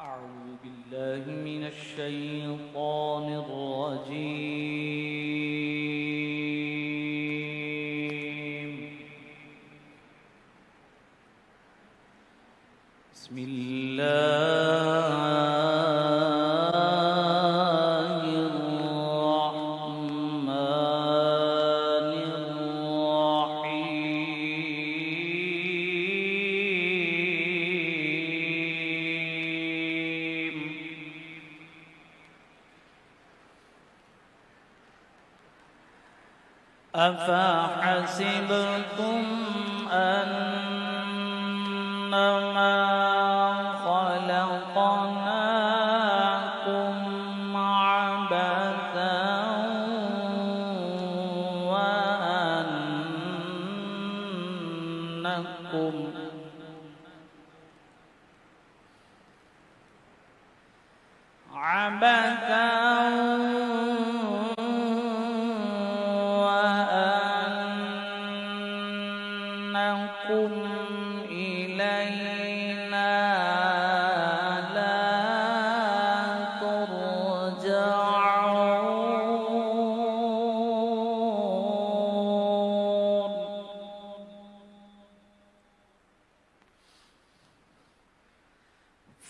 أعوذ بالله من الشيطان الرجيم. بسم الله الرحمن الرحيم. أفحسبتم أنما خلقناكم عبثا وأنكم إلينا لا ترجعون.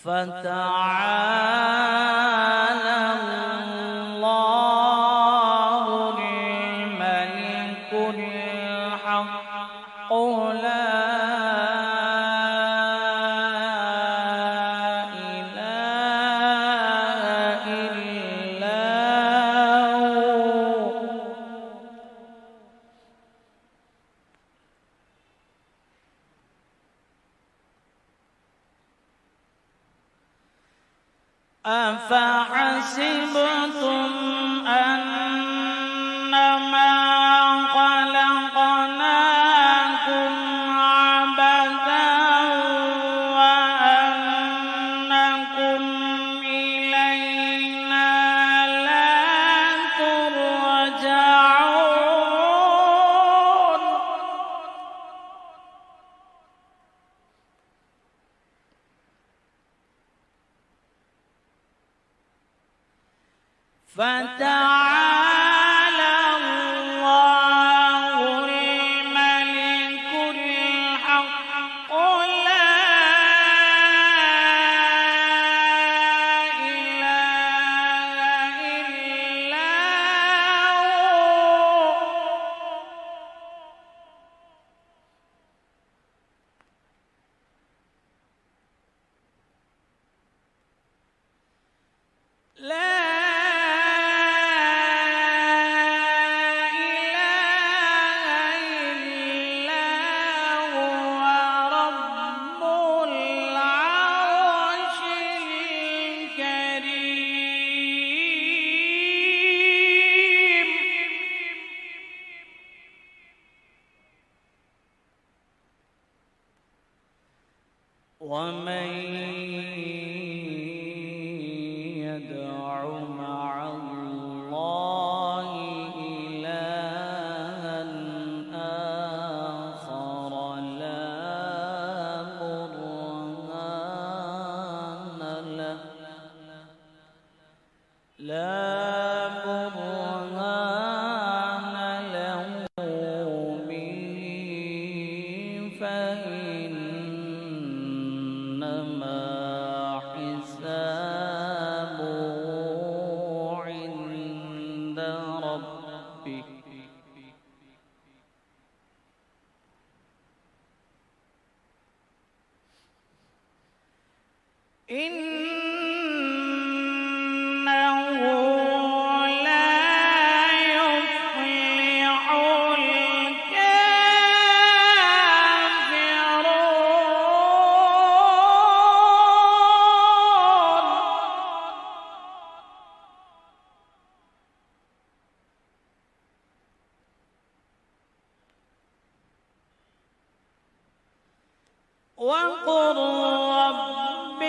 فتعالى الله الملك الحق لا إله إلا هو. أفحسبتم أنما خلقناكم عبثا وأنكم إلينا لا ترجعون. فتعالى الله الملك الحق لا إله إلا هو. لا ومن يدع مع الله إلها آخر لا برهان له به فإنما حسابه عند ربه. إنه لا يفلح الكافرون. وقل رب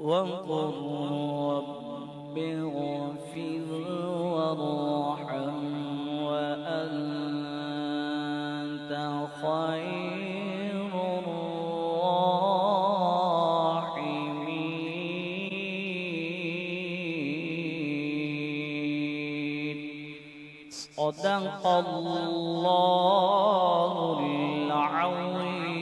وقل رب اغفر وارحم وأنت خير الراحمين. صدق الله العظيم.